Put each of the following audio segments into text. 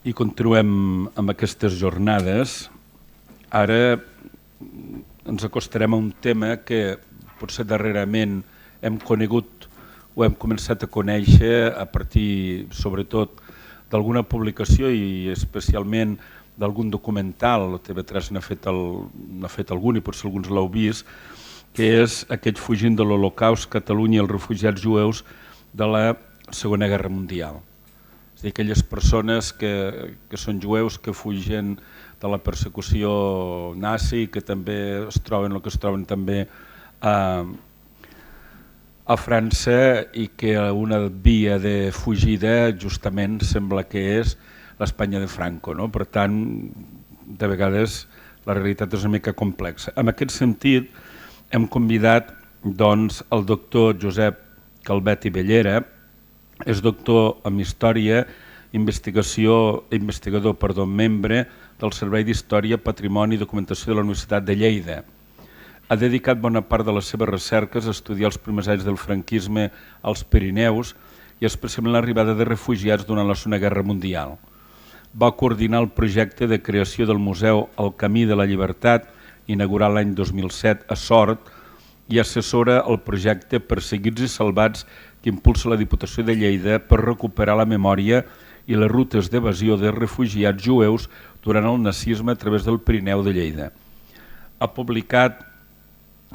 I continuem amb aquestes jornades. Ara ens acostarem a un tema que potser darrerament hem conegut o hem començat a conèixer a partir, sobretot, d'alguna publicació i especialment d'algun documental. TV3 n'ha fet algun i potser alguns l'heu vist, que és aquest Fugint de l'Holocaust, Catalunya i els refugiats jueus de la Segona Guerra Mundial. És a dir, aquelles persones que són jueus, que fugen de la persecució nazi, que també es troben el que es troben també a França i que una via de fugida justament sembla que és l'Espanya de Franco, no? Per tant, de vegades la realitat és una mica complexa. En aquest sentit, hem convidat doncs, el doctor Josep Calvet i Bellera. És doctor en Història, investigador, membre del Servei d'Història, Patrimoni i Documentació de la Universitat de Lleida. Ha dedicat bona part de les seves recerques a estudiar els primers anys del franquisme als Pirineus i especialment l'arribada de refugiats durant la Segona Guerra Mundial. Va coordinar el projecte de creació del Museu El Camí de la Llibertat, inaugurat l'any 2007 a Sort, i assessora el projecte Perseguits i Salvats que impulsa la Diputació de Lleida per recuperar la memòria i les rutes d'evasió de refugiats jueus durant el nazisme a través del Pirineu de Lleida. Ha publicat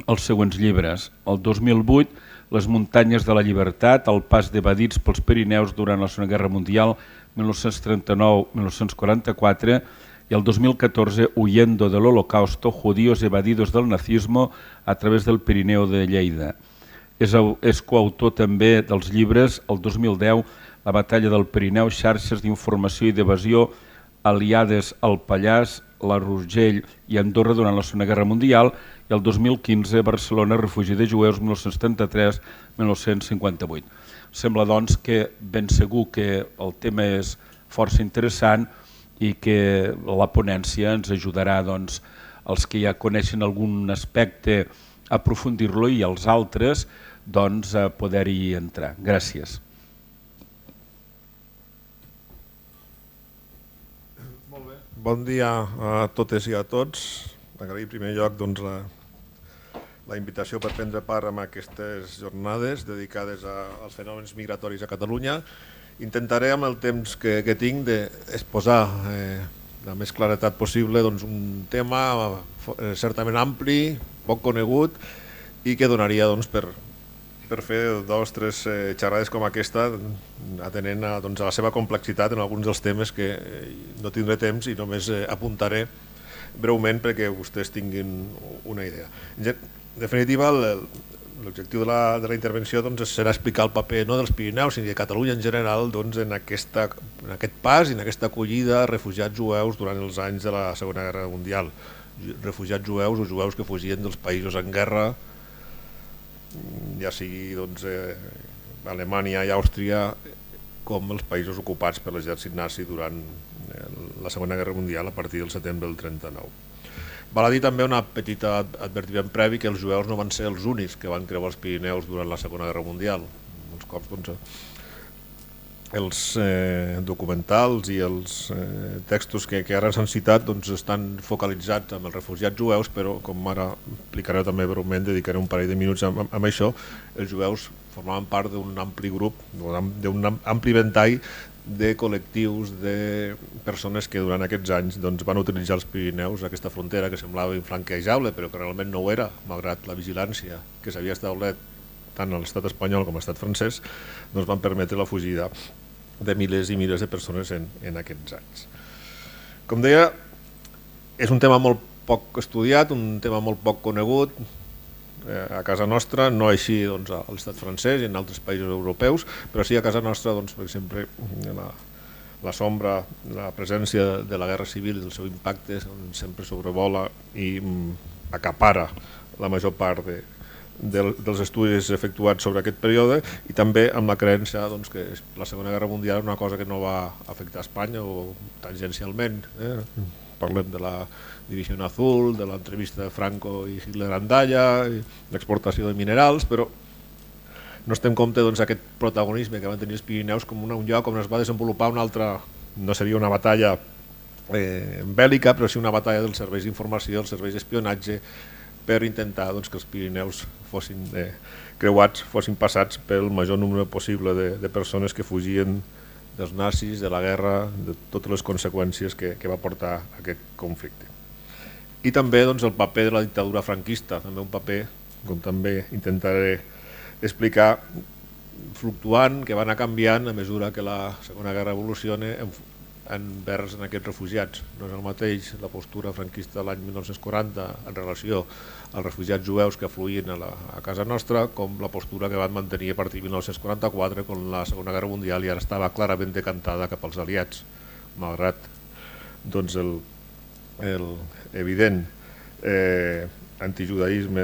els següents llibres. El 2008, Les muntanyes de la llibertat, el pas d'evadits pels Pirineus durant la Segona Guerra Mundial 1939-1944, y el 2014 Huyendo del Holocausto, judíos evadidos del nazismo a través del Pirineu de Lleida. És coautor també dels llibres, el 2010, La batalla del Pirineu, xarxes d'informació i d'evasió aliades al Pallars, la Rurgell i Andorra durant la Segona Guerra Mundial, i el 2015 Barcelona, refugi de jueus 1973-1958. Sembla doncs que ben segur que el tema és força interessant i que la ponència ens ajudarà doncs, els que ja coneixen algun aspecte a aprofundir-lo i els altres doncs, a poder-hi entrar. Gràcies. Molt bé. Bon dia a totes i a tots. Agrair en primer lloc doncs, la invitació per prendre part en aquestes jornades dedicades als fenòmens migratoris a Catalunya. Intentaré amb el temps que tinc d'exposar la més claretat possible doncs, un tema certament ampli, poc conegut i que donaria doncs, per fer dos o tres xerrades com aquesta atenent a la seva complexitat en alguns dels temes que no tindré temps i només apuntaré breument perquè vostès tinguin una idea. En definitiva, l'objectiu de la intervenció serà explicar el paper no dels Pirineus, sinó de Catalunya en general en aquest pas i en aquesta acollida a refugiats jueus durant els anys de la Segona Guerra Mundial. Refugiats jueus o jueus que fugien dels països en guerra, ja sigui Alemanya i Àustria, com els països ocupats per l'exèrcit nazi durant la Segona Guerra Mundial a partir del setembre del 1939. Val a dir també una petita advertiment previ que els jueus no van ser els únics que van creuar els Pirineus durant la Segona Guerra Mundial. Uns cops els documentals i els textos que ara s'han citat estan focalitzats amb els refugiats jueus, però com ara explicaré també breument, dedicaré un parell de minuts amb això. Els jueus formaven part d'un ampli grup, d'un ampli ventall de col·lectius, de persones que durant aquests anys van utilitzar els Pirineus, aquesta frontera que semblava infranquejable, però que realment no ho era, malgrat la vigilància que s'havia establert tant a l'estat espanyol com a l'estat francès, van permetre la fugida de milers i milers de persones en aquests anys. Com deia, és un tema molt poc estudiat, un tema molt poc conegut a casa nostra, no així a l'estat francès i en altres països europeus, però sí a casa nostra, per exemple, la sombra, la presència de la guerra civil i el seu impacte sempre sobrevola i acapara la major part dels estudis efectuats sobre aquest període, i també amb la creença que la Segona Guerra Mundial és una cosa que no va afectar Espanya o tangencialment. Parlem de la Divisió Azul, de l'entrevista de Franco i Hitler a Andalla, l'exportació de minerals, però no es té en compte aquest protagonisme que van tenir els Pirineus com un lloc on es va desenvolupar una altra no seria una batalla bèl·lica, però sí una batalla dels serveis d'informació, dels serveis d'espionatge, per intentar doncs, que els Pirineus fossin creuats, fossin passats pel major número possible de persones que fugien dels nazis, de la guerra, de totes les conseqüències que va portar aquest conflicte. I també doncs, el paper de la dictadura franquista, també un paper, com també intentaré explicar, fluctuant, que va anar canviant a mesura que la Segona Guerra evoluciona envers aquests refugiats. No és el mateix la postura franquista de l'any 1940 en relació als refugiats jueus que afluïen a casa nostra, com la postura que van mantenir a partir de 1944, quan la Segona Guerra Mundial ja estava clarament decantada cap als aliats, malgrat doncs, el evident antijudaïsme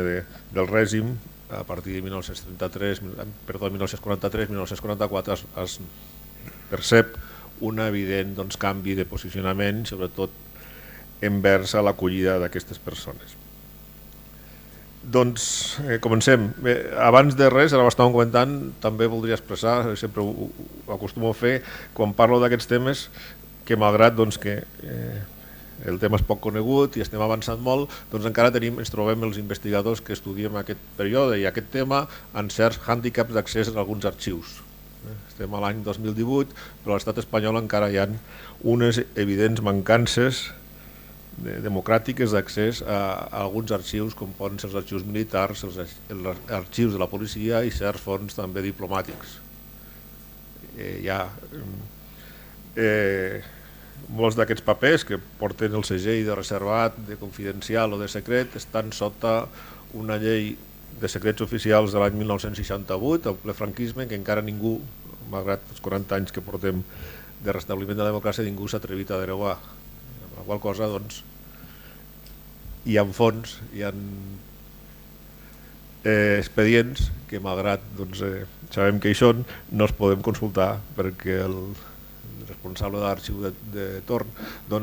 del règim. A partir de 1943-1944 es percep un evident canvi de posicionament, sobretot envers a l'acollida d'aquestes persones. Doncs comencem. Bé, abans de res, ara ho estàvem comentant, també voldria expressar, sempre ho acostumo a fer, quan parlo d'aquests temes, que malgrat que el tema és poc conegut i estem avançant molt, doncs encara ens trobem els investigadors que estudiem aquest període i aquest tema en certs hàndicaps d'accés en alguns arxius. Estem a l'any 2018, però a l'estat espanyol encara hi ha unes evidents mancances democràtiques d'accés a alguns arxius, com poden ser els arxius militars, els arxius de la policia i certs fons també diplomàtics. Hi ha molts d'aquests papers que porten el segell de reservat, de confidencial o de secret, estan sota una llei de secrets oficials de l'any 1968, el ple franquisme, que encara ningú, malgrat els 40 anys que portem de restabliment de la democràcia, ningú s'ha atrevit a derogar. La qual cosa, doncs, hi ha fons, hi ha expedients que, malgrat sabem que hi són, no els podem consultar perquè el responsable de l'arxiu de torn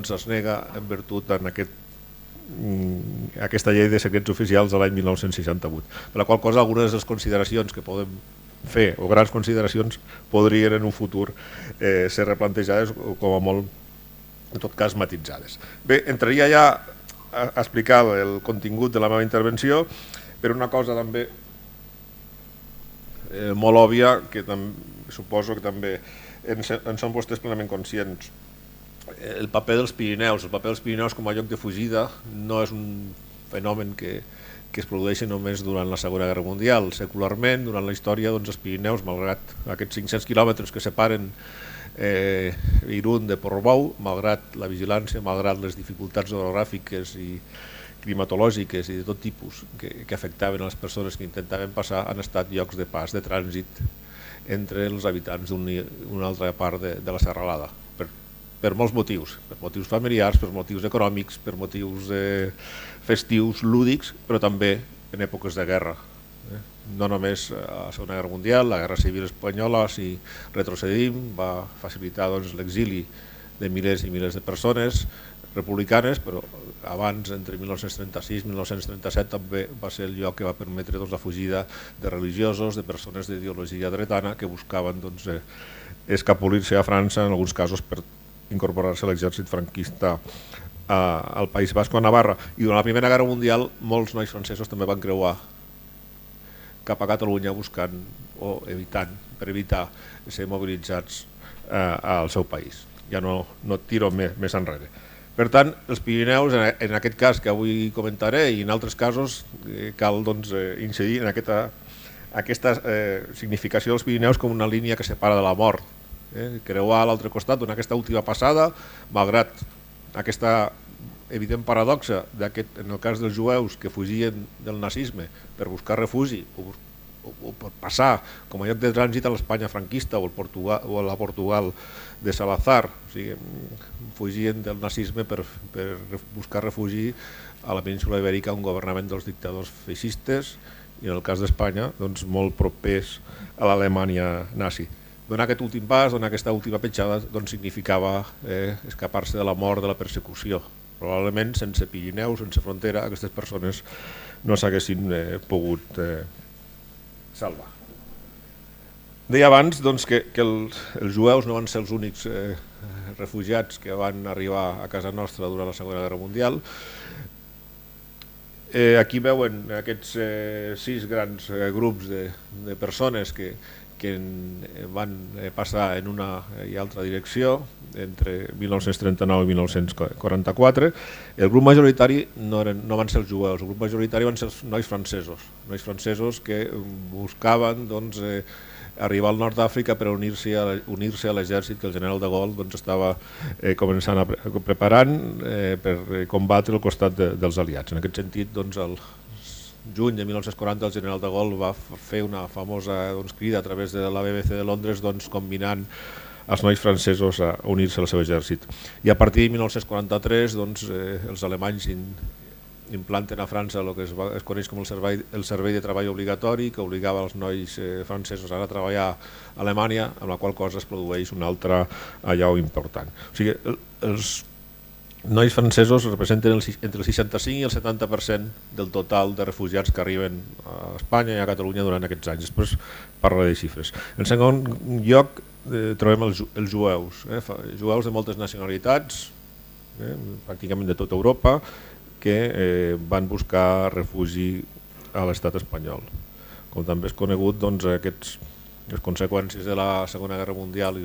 es nega en virtut en aquesta llei de secrets oficials de l'any 1968. Per la qual cosa, algunes de les consideracions que podem fer, o grans consideracions, podrien en un futur ser replantejades o com a molt, en tot cas, matitzades. Bé, entraria ja a explicar el contingut de la meva intervenció, per una cosa també molt òbvia, que suposo que també en són vostès plenament conscients. El paper dels Pirineus com a lloc de fugida no és un fenomen que es produeixi només durant la Segona Guerra Mundial. Secularment, durant la història, els Pirineus, malgrat aquests 500 quilòmetres que separen Irún de Portbou, malgrat la vigilància, malgrat les dificultats orogràfiques i climatològiques i de tot tipus que afectaven a les persones que intentaven passar, han estat llocs de pas, de trànsit entre els habitants d'una altra part de la serralada, per molts motius, per motius familiars, per motius econòmics, per motius festius, lúdics, però també en èpoques de guerra. No només a la Segona Guerra Mundial, la Guerra Civil Espanyola, si retrocedim, va facilitar l'exili de milers i milers de persones republicanes, però abans, entre 1936 i 1937, també va ser el lloc que va permetre la fugida de religiosos, de persones d'ideologia dretana que buscaven escapolir-se a França, en alguns casos per incorporar-se a l'exèrcit franquista al País Basc o a Navarra. I durant la Primera Guerra Mundial molts nois francesos també van creuar cap a Catalunya buscant o per evitar ser mobilitzats al seu país. Ja no tiro més enrere. Per tant, els Pirineus, en aquest cas que avui comentaré i en altres casos, cal incidir en aquesta significació dels Pirineus com una línia que separa de la mort. Creuar a l'altre costat, donar aquesta última passada, malgrat aquesta evident paradoxa en el cas dels jueus que fugien del nazisme per buscar refugi o per passar com a lloc de trànsit a l'Espanya franquista o a la Portugal de Salazar, o sigui, fugien del nazisme per buscar refugi a la península Ibèrica, un governament dels dictadors feixistes, i en el cas d'Espanya molt propers a l'Alemanya nazi. Donar aquest últim pas, donar aquesta última petjada, significava escapar-se de la mort, de la persecució. Probablement, sense Pirineus, sense frontera, aquestes persones no s'haguessin pogut salvar. Deia abans que els jueus no van ser els únics refugiats que van arribar a casa nostra durant la Segona Guerra Mundial. Aquí veuen aquests 6 grans grups de persones que van passar en una i altra direcció entre 1939 i 1944. El grup majoritari no van ser els jueus, el grup majoritari van ser els nois francesos que buscaven arribar al nord d'Àfrica per unir-se a l'exèrcit que el general de Gaulle estava començant a preparant per combatre al costat dels aliats. En aquest sentit, el juny de 1940 el general de Gaulle va fer una famosa crida a través de la BBC de Londres combinant els nois francesos a unir-se al seu exèrcit. I a partir de 1943 els alemanys implanten a França el que es coneix com el servei de treball obligatori, que obligava els nois francesos a anar a treballar a Alemanya, amb la qual cosa es produeix una altra allau important. O sigui, els nois francesos representen entre el 65 i el 70% del total de refugiats que arriben a Espanya i a Catalunya durant aquests anys. Després parlaré de xifres. En segon lloc trobem els jueus, jueus de moltes nacionalitats, pràcticament de tota Europa, que van buscar refugi a l'estat espanyol. Com també és conegut, les conseqüències de la Segona Guerra Mundial i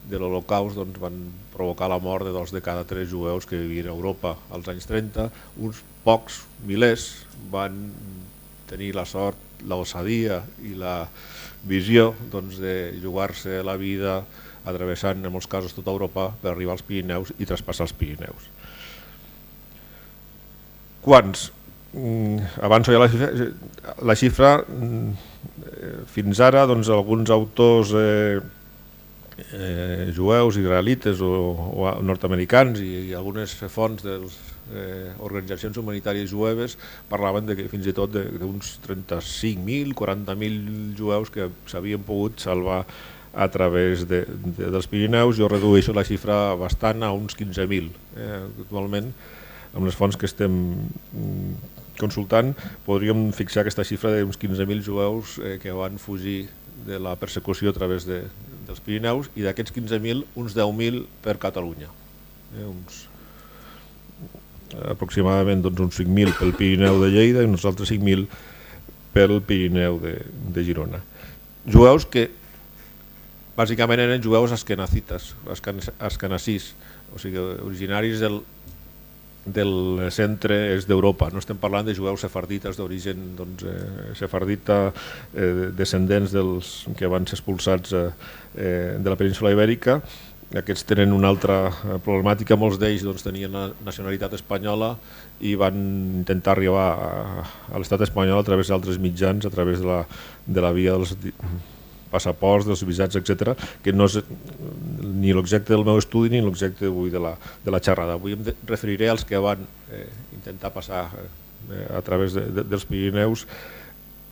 de l'Holocaust van provocar la mort de 2 de cada 3 jueus que vivien a Europa als anys 30. Uns pocs, milers, van tenir la sort, l'osadia i la visió de jugar-se la vida travessant, en molts casos, tota Europa per arribar als Pirineus i traspassar els Pirineus. Quants? Avanço ja la xifra. Fins ara alguns autors jueus, israelites o nord-americans i algunes fonts de les organitzacions humanitàries jueves parlaven que fins i tot d'uns 35.000, 40.000 jueus que s'havien pogut salvar a través dels Pirineus. Jo redueixo la xifra bastant a uns 15.000. Actualment, amb les fonts que estem consultant, podríem fixar aquesta xifra d'uns 15.000 jueus que van fugir de la persecució a través dels Pirineus, i d'aquests 15.000, uns 10.000 per Catalunya. Aproximadament uns 5.000 pel Pirineu de Lleida i uns altres 5.000 pel Pirineu de Girona. Jueus que bàsicament eren jueus askenazites, askenazís, o sigui, originaris del centre est d'Europa. No estem parlant de jueus sefardites d'origen sefardita, descendents dels que van ser expulsats de la península ibèrica. Aquests tenen una altra problemàtica. Molts d'ells tenien la nacionalitat espanyola i van intentar arribar a l'estat espanyol a través d'altres mitjans, a través de la via dels passaports, dels visats, etc., que no és ni l'objecte del meu estudi ni l'objecte d'avui de la xerrada. Avui em referiré als que van intentar passar a través dels Pirineus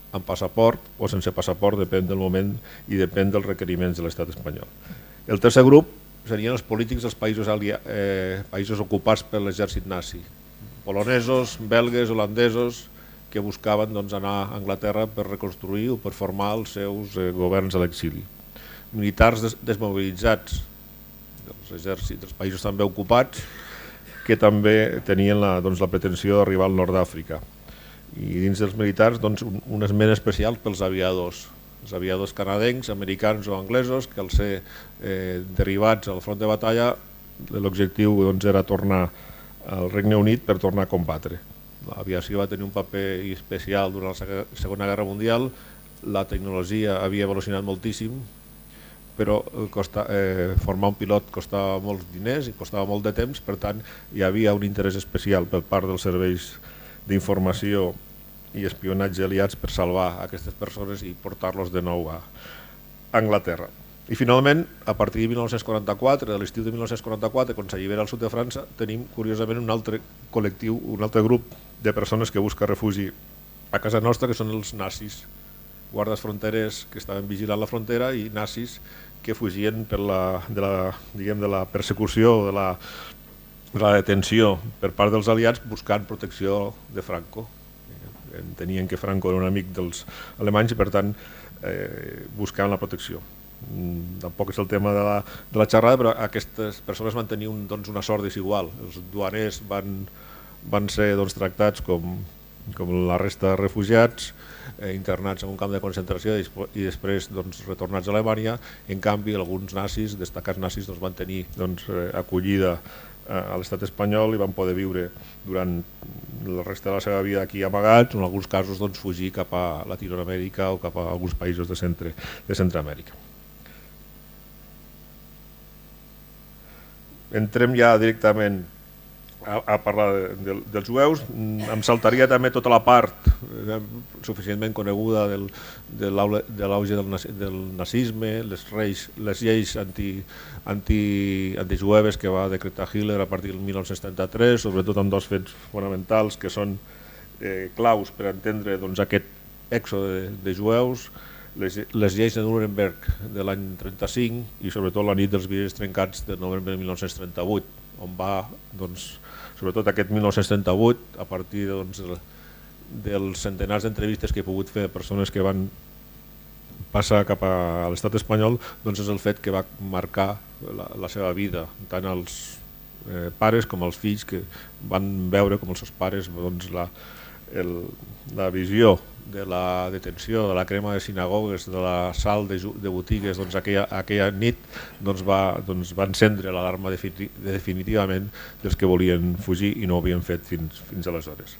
amb passaport o sense passaport, depèn del moment i depèn dels requeriments de l'estat espanyol. El tercer grup serien els polítics dels països ocupats per l'exèrcit nazi, polonesos, belgues, holandesos, que buscaven anar a Anglaterra per reconstruir o per formar els seus governs a l'exili. Militars desmobilitzats dels exèrcits dels països també ocupats, que també tenien la pretensió d'arribar al nord d'Àfrica. I dins dels militars un esment especial pels aviadors. Els aviadors canadencs, americans o anglesos, que al ser derivats al front de batalla, l'objectiu era tornar al Regne Unit per tornar a combatre. L'aviació va tenir un paper especial durant la Segona Guerra Mundial. La tecnologia havia evolucionat moltíssim, però formar un pilot costava molts diners i costava molt de temps. Per tant, hi havia un interès especial per part dels serveis d'informació i espionatge aliats per salvar aquestes persones i portar-los de nou a Anglaterra. I finalment, a partir de 1944, de l'estiu de 1944, quan s'allibera al sud de França, tenim curiosament un altre col·lectiu, un altre grup de persones que busca refugi a casa nostra, que són els nazis, guardes fronterers que estaven vigilant la frontera i nazis que fugien de la persecució, de la detenció per part dels aliats, buscant protecció de Franco. Entenien que Franco era un amic dels alemanys i per tant buscaven la protecció. tampoc és el tema de la xerrada, però aquestes persones van tenir una sort desigual. Els duaners van ser tractats com la resta de refugiats, internats en un camp de concentració i després retornats a Alemanya. En canvi, alguns nazis, destacats nazis, van tenir acollida a l'estat espanyol i van poder viure durant la resta de la seva vida aquí amagats, o en alguns casos fugir cap a Llatinoamèrica o cap a alguns països de Centreamèrica. Entrem ja directament a parlar dels jueus. Em saltaria també tota la part suficientment coneguda de l'auge del nazisme, les lleis antijueves que va decretar Hitler a partir del 1933, sobretot amb dos fets fonamentals que són claus per entendre aquest èxode de jueus: les lleis de Nuremberg de l'any 1935 i sobretot la nit dels vidres trencats de novembre de 1938, on va, sobretot aquest 1938, a partir dels centenars d'entrevistes que he pogut fer a persones que van passar cap a l'estat espanyol, és el fet que va marcar la seva vida, tant els pares com els fills, que van veure com els seus pares la visió de la detenció, de la crema de sinagogues, de l'assalt de botigues, aquella nit va encendre l'alarma definitivament dels que volien fugir i no ho havien fet fins aleshores.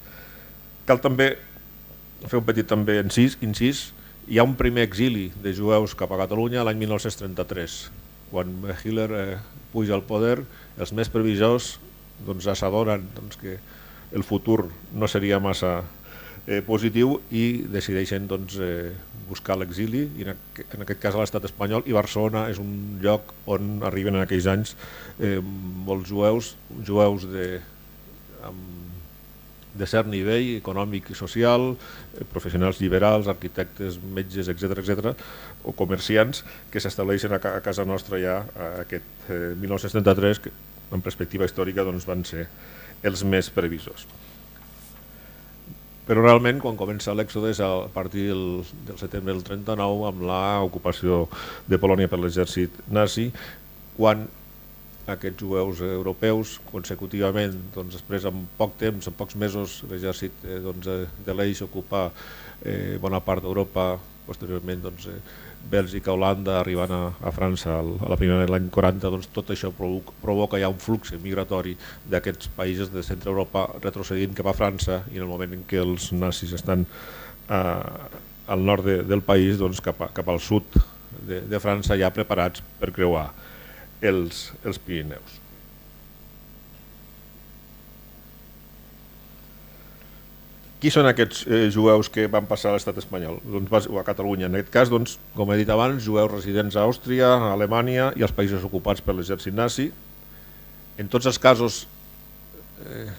Cal també fer un petit incís. Hi ha un primer exili de jueus cap a Catalunya l'any 1933, quan Hitler puja al poder. Els més previsors s'adonen que el futur no seria massa positiu i decideixen buscar l'exili, i en aquest cas a l'estat espanyol, i Barcelona és un lloc on arriben en aquells anys molts jueus de cert nivell econòmic i social, professionals liberals, arquitectes, metges, etc., o comerciants que s'estableixen a casa nostra ja aquest 1973, que en perspectiva històrica van ser els més previsors. Però realment, quan comença l'èxode és a partir del setembre del 39, amb l'ocupació de Polònia per l'exèrcit nazi, quan aquests jueus europeus consecutivament, després en poc temps, en pocs mesos, l'exèrcit de l'Eix ocupa bona part d'Europa, posteriorment Bèlgica, Holanda, arribant a França a la primera de l'any 40, tot això provoca ja un flux migratori d'aquests països de centre Europa retrocedint cap a França, i en el moment en què els nazis estan al nord del país, cap al sud de França, ja preparats per creuar els Pirineus. Qui són aquests jueus que van passar a l'estat espanyol, o a Catalunya? En aquest cas, com he dit abans, jueus residents a Àustria, a Alemanya i als països ocupats per l'exèrcit nazi. En tots els casos,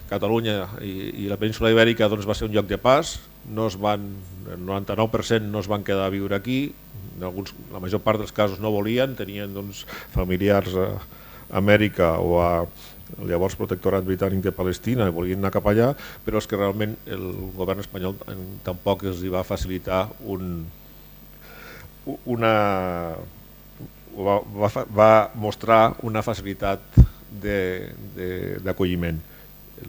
Catalunya i la península Ibèrica va ser un lloc de pas. El 99% no es van quedar a viure aquí. La major part dels casos no volien, tenien familiars a Amèrica o a llavors protectorat britànic de Palestina, i volien anar cap allà, però és que realment el govern espanyol tampoc els va facilitar va mostrar una facilitat d'acolliment.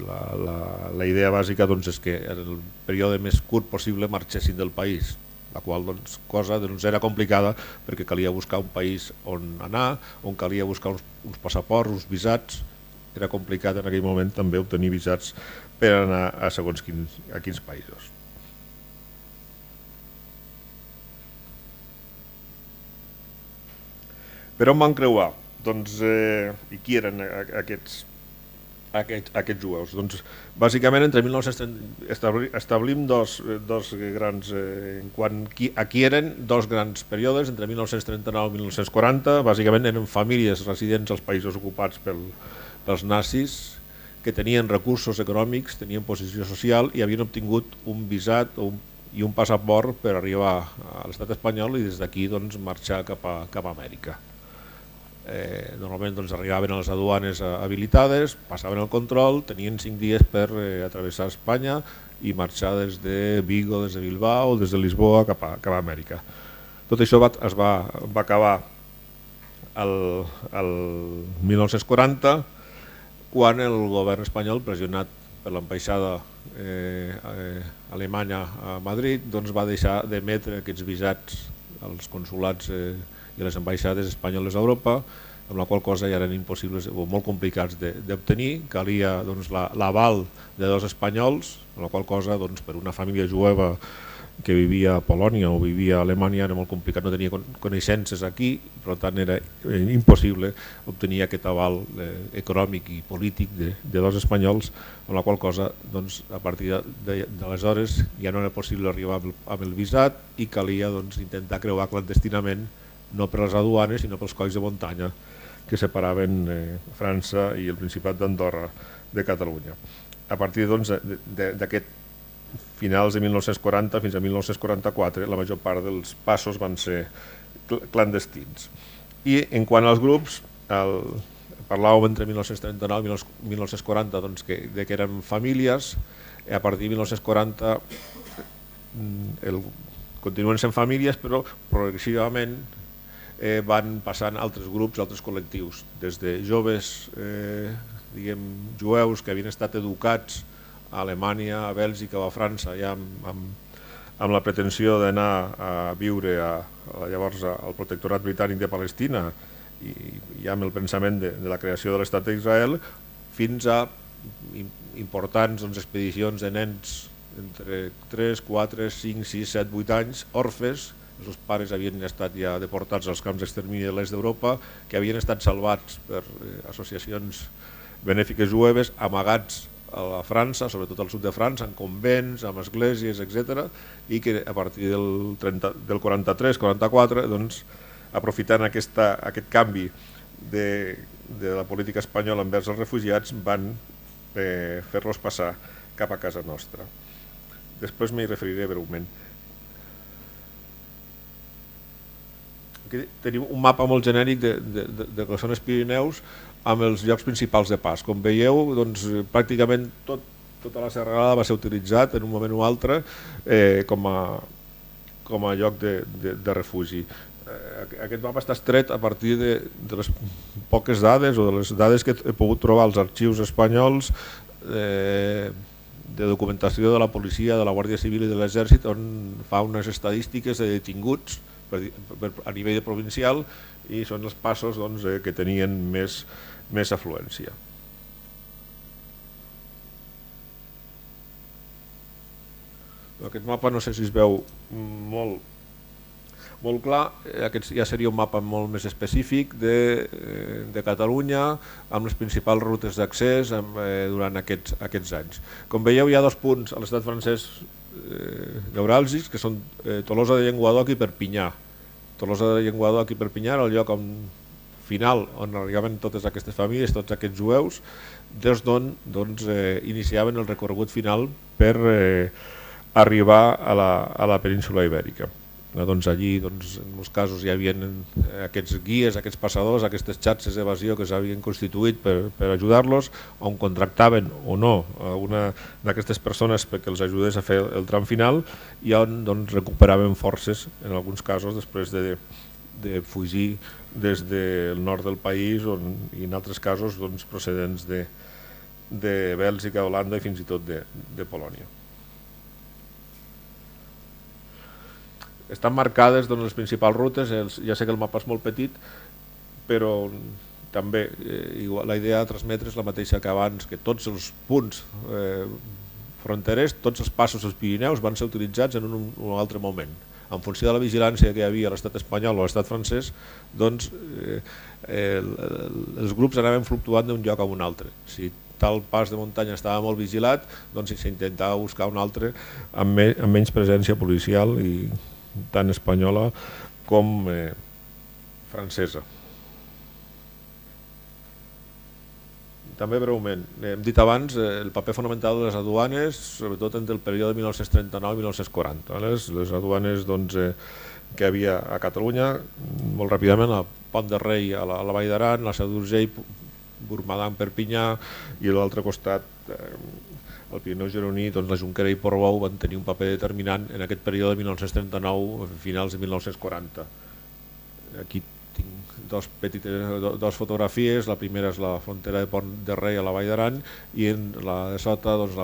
La idea bàsica és que en el període més curt possible marxessin del país, la qual cosa era complicada perquè calia buscar un país on anar, on calia buscar uns passaports, uns visats. Era complicat en aquell moment també obtenir visats per anar a segons quins països. Per on van creuar? I qui eren aquests jueus? Bàsicament, entre 1930 establim dos grans, a qui eren dos grans períodes, entre 1939 i 1940. Bàsicament eren famílies residents als països ocupats pels nazis, que tenien recursos econòmics, tenien posició social i havien obtingut un visat i un passaport per arribar a l'estat espanyol i des d'aquí marxar cap a Amèrica. Normalment arribaven a les aduanes habilitades, passaven el control, tenien 5 dies per atravessar Espanya i marxar des de Vigo, des de Bilbao, des de Lisboa cap a Amèrica. Tot això es va acabar al 1940, quan el govern espanyol, pressionat per l'ambaixada alemanya a Madrid, doncs va deixar d'emetre aquests visats als consulats i les ambaixades espanyoles a Europa, amb la qual cosa ja eren impossibles o molt complicats d'obtenir. Calia doncs, l'aval de dos espanyols, amb la qual cosa doncs, per una família jueva que vivia a Polònia o vivia a Alemanya era molt complicat, no tenia coneixences aquí, per tant era impossible obtenir aquest aval econòmic i polític de dos espanyols, amb la qual cosa doncs, a partir d'aleshores ja no era possible arribar amb el visat i calia doncs, intentar creuar clandestinament, no per les aduanes sinó pels colls de muntanya que separaven França i el Principat d'Andorra de Catalunya. A partir doncs, d'aquest finals de 1940 fins a 1944 la major part dels passos van ser clandestins. I en quant als grups, parlàvem entre 1939 i 1940 doncs, que eren famílies, a partir de 1940 continuen sent famílies, però progressivament van passant altres grups, altres col·lectius, des de joves jueus que havien estat educats a Alemanya, a Bèlgica o a França, ja amb la pretensió d'anar a viure llavors al protectorat britànic de Palestina i ja amb el pensament de la creació de l'estat d'Israel, fins a importants expedicions de nens entre 3, 4, 5, 6, 7, 8 anys, orfes. Els seus pares havien estat ja deportats als camps d'extermini de l'est d'Europa, que havien estat salvats per associacions benèfiques jueves, amagats a França, sobretot al sud de França, en convents, amb esglésies, etc. I que a partir del 43-44, doncs, aprofitant aquest canvi de la política espanyola envers els refugiats, van fer-los passar cap a casa nostra. Després m'hi referiré breument. Aquí tenim un mapa molt genèric de que són els Pirineus amb els llocs principals de pas. Com veieu, doncs, pràcticament tota la serralada va ser utilitzat en un moment o altre com a lloc de refugi. Aquest mapa està extret a partir de les poques dades o de les dades que he pogut trobar als arxius espanyols de documentació de la policia, de la Guàrdia Civil i de l'Exèrcit, on fa unes estadístiques de detinguts a nivell provincial i són els passos doncs, que tenien més afluència. Aquest mapa no sé si es veu molt clar, aquest ja seria un mapa molt més específic de Catalunya amb les principals rutes d'accés durant aquests anys. Com veieu, hi ha dos punts a l'estat francès neuràlgics, que són Tolosa de Llenguadoc i Perpinyà. Tolosa de Llenguadoc i Perpinyà era el lloc final on arribaven totes aquestes famílies, tots aquests jueus, des d'on iniciaven el recorregut final per arribar a la península Ibèrica. Allí, en molts casos, hi havia aquests guies, aquests passadors, aquestes xarxes d'evasió que s'havien constituït per ajudar-los, on contractaven o no a una d'aquestes persones perquè els ajudés a fer el tram final i on recuperaven forces, en alguns casos, després de fugir des del nord del país i en altres casos procedents de Bèlgica, Holanda i fins i tot de Polònia. Estan marcades les principals rutes, ja sé que el mapa és molt petit, però també la idea de transmetre és la mateixa que abans, que tots els punts fronterers, tots els passos dels Pirineus van ser utilitzats en un altre moment. En funció de la vigilància que hi havia a l'estat espanyol o a l'estat francès, doncs els grups anaven fluctuant d'un lloc a un altre. Si tal pas de muntanya estava molt vigilat, doncs s'intentava buscar un altre amb menys presència policial i tant espanyola com francesa. També breument, hem dit abans el paper fonamental de les aduanes, sobretot entre el període de 1939 i 1940. Les aduanes que havia a Catalunya, molt ràpidament, a Pont de Rei, a la Vall d'Aran, a Seu d'Urgell, Bormadà, Perpinyà, i a l'altre costat el Pirineu gironí, la Jonquera i Portbou van tenir un paper determinant en aquest període de 1939 a finals de 1940. Aquí tinc dos fotografies. La primera és la frontera de Pont de Rei a la Vall d'Aran, i en la de sota doncs,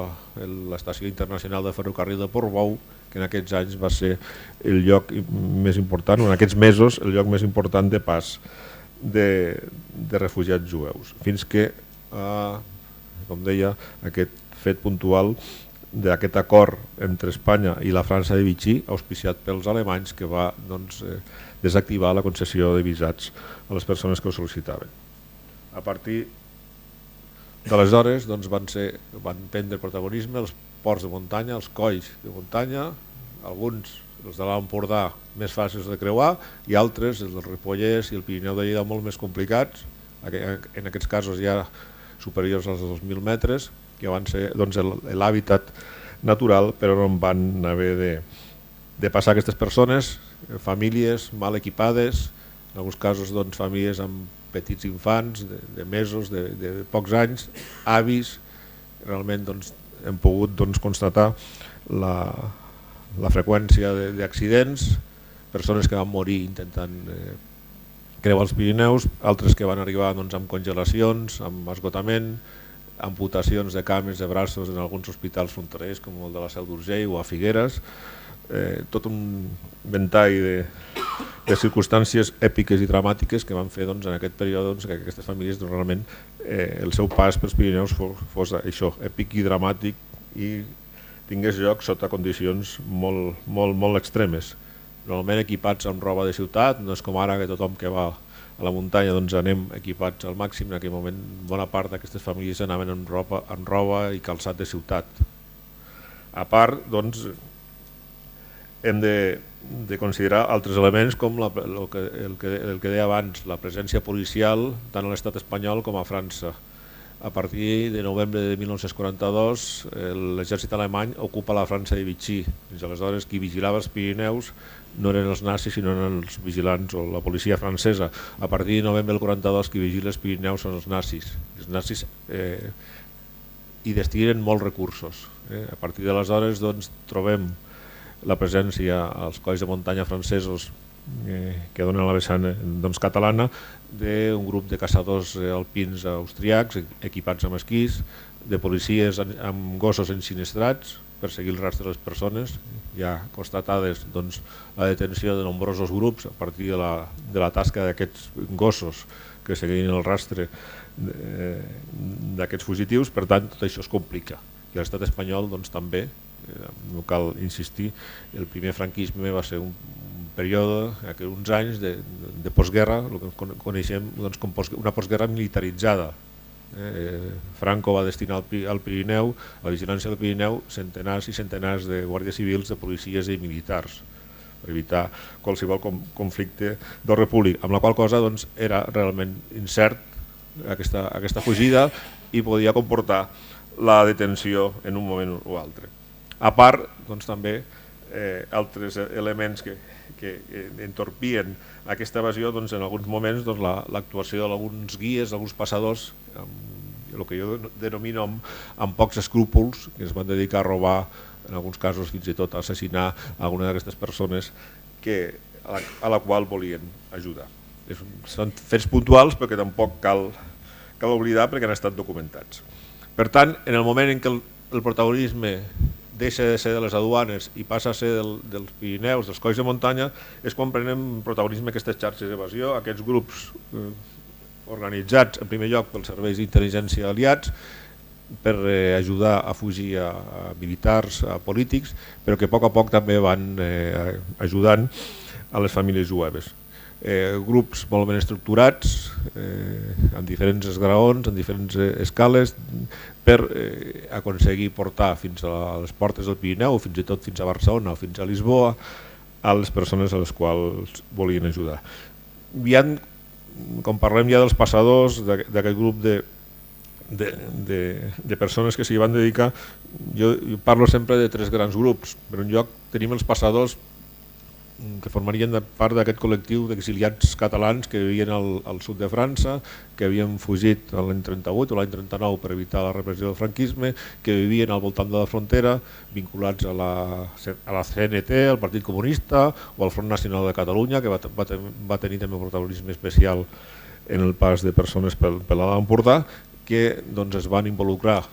l'estació internacional de ferrocarril de Portbou, que en aquests anys va ser el lloc més important, en aquests mesos el lloc més important de pas de refugiats jueus, fins que, com deia, aquest fet puntual d'aquest acord entre Espanya i la França de Vichy, auspiciat pels alemanys, que va doncs, desactivar la concessió de visats a les persones que ho sol·licitaven. A partir d'aleshores doncs, van prendre protagonisme els ports de muntanya, els colls de muntanya, alguns, els de l'Empordà, més fàcils de creuar, i altres, els del Ripollès i el Pirineu de Lleida, molt més complicats, en aquests casos ja superiors als 2.000 metres, que van ser doncs, l'hàbitat natural, però no van haver de passar aquestes persones, famílies mal equipades, en alguns casos doncs, famílies amb petits infants, de mesos, de pocs anys, avis. Realment doncs, hem pogut doncs, constatar la freqüència d'accidents, persones que van morir intentant creuar els Pirineus, altres que van arribar doncs, amb congelacions, amb esgotament, amputacions de cames, de braços en alguns hospitals fronterers com el de la Seu d'Urgell o a Figueres, tot un ventall de circumstàncies èpiques i dramàtiques que van fer doncs, en aquest període doncs, que aquestes famílies doncs, realment el seu pas pels Pirineus fos això, èpic i dramàtic, i tingués lloc sota condicions molt extremes. Normalment equipats amb roba de ciutat, no és com ara que tothom que va a la muntanya doncs anem equipats al màxim. En aquell moment bona part d'aquestes famílies anaven amb roba i calçat de ciutat. A part, doncs, hem de considerar altres elements com el que deia abans, la presència policial tant a l'estat espanyol com a França. A partir de novembre de 1942 l'exèrcit alemany ocupa la França de Vichy. Fins aleshores qui vigilava els Pirineus no eren els nazis sinó eren els vigilants o la policia francesa. A partir de novembre del 42 qui vigila els Pirineus són els nazis. Els nazis hi destinen molts recursos. A partir d'aleshores doncs, trobem la presència als colls de muntanya francesos que donen la vessant doncs, catalana d'un grup de caçadors alpins austriacs equipats amb esquís, de policies amb gossos ensinistrats per seguir el rastre de les persones. Hi ha constatades doncs, la detenció de nombrosos grups a partir de la tasca d'aquests gossos que seguien el rastre d'aquests fugitius. Per tant, tot això es complica. I l'estat espanyol doncs, també, no cal insistir, el primer franquisme va ser un període, uns anys de postguerra, el que coneixem doncs, com una postguerra militaritzada. Franco va destinar al Pirineu, a la vigilància del Pirineu, centenars i centenars de guàrdies civils, de policies i militars, per evitar qualsevol conflicte d'ordre públic, amb la qual cosa doncs, era realment incert aquesta fugida i podia comportar la detenció en un moment o altre. A part, doncs, també altres elements que entorpien aquesta evasió, doncs, en alguns moments doncs, l'actuació d'alguns guies, alguns passadors, el que jo denomino amb pocs escrúpols, que es van dedicar a robar, en alguns casos fins i tot a assassinar alguna d'aquestes persones a la qual volien ajudar. Són fets puntuals però que tampoc cal oblidar perquè han estat documentats. Per tant, en el moment en què el protagonisme deixa de ser de les aduanes i passa a ser dels Pirineus, dels colls de muntanya, és quan prenen protagonisme aquestes xarxes d'evasió, aquests grups organitzats en primer lloc pels serveis d'intel·ligència aliats per ajudar a fugir a militars, a polítics, però que a poc també van ajudant a les famílies jueves. Grups molt ben estructurats, en diferents esgraons, en diferents escales, per aconseguir portar fins a les portes del Pirineu, o fins i tot fins a Barcelona o fins a Lisboa, a les persones a les quals volien ajudar. Com parlem ja dels passadors, d'aquest grup de persones que s'hi van dedicar, jo parlo sempre de tres grans grups. Per un lloc tenim els passadors que formarien part d'aquest col·lectiu d'exiliats catalans que vivien al sud de França, que havien fugit l'any 38 o l'any 39 per evitar la repressió del franquisme, que vivien al voltant de la frontera, vinculats a la CNT, al Partit Comunista o al Front Nacional de Catalunya, que va tenir també un protagonisme especial en el pas de persones per l'Alt Empordà, que doncs, es van involucrar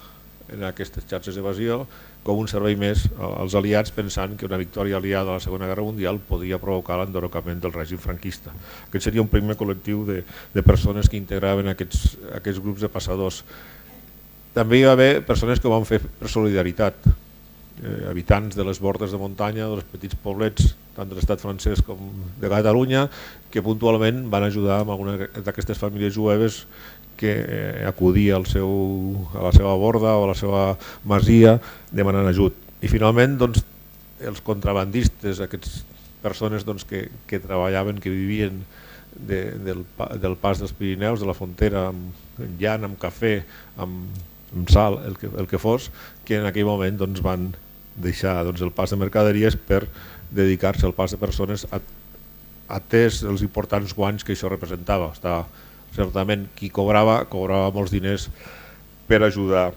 en aquestes xarxes d'evasió com un servei més als aliats, pensant que una victòria aliada a la Segona Guerra Mundial podia provocar l'enderrocament del règim franquista. Aquest seria un primer col·lectiu de persones que integraven aquests grups de passadors. També hi va haver persones que ho van fer per solidaritat, habitants de les bordes de muntanya, dels petits poblets, tant de l'estat francès com de Catalunya, que puntualment van ajudar amb alguna d'aquestes famílies jueves que acudia a la seva borda o a la seva masia demanant ajut. I finalment doncs, els contrabandistes, aquestes persones doncs, que treballaven, que vivien del pas dels Pirineus, de la frontera, amb llan, amb cafè, amb sal, el que fos, que en aquell moment doncs, van deixar doncs, el pas de mercaderies per dedicar-se al pas de persones atès els importants guanys que això representava. Certament qui cobrava molts diners per ajudar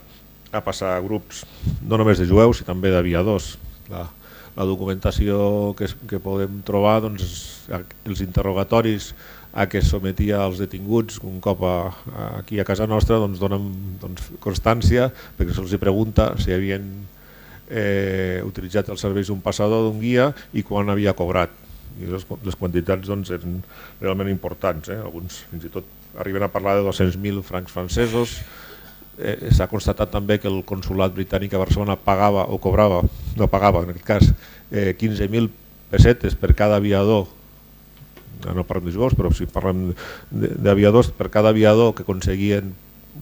a passar a grups, no només de jueus, sinó també d'aviadors. La documentació que podem trobar, doncs, els interrogatoris a què es sometia als detinguts un cop aquí a casa nostra doncs, donen constància, perquè se'ls pregunta si havien utilitzat els serveis d'un passador, d'un guia, i quan havia cobrat. I les quantitats doncs, eren realment importants, alguns fins i tot arriben a parlar de 200.000 francs francesos. S'ha constatat també que el consulat britànic a Barcelona pagava o cobrava, no pagava en aquest cas, 15.000 pessetes per cada aviador, no parlem de jueus, però si parlem d'aviadors, per cada aviador que aconseguien,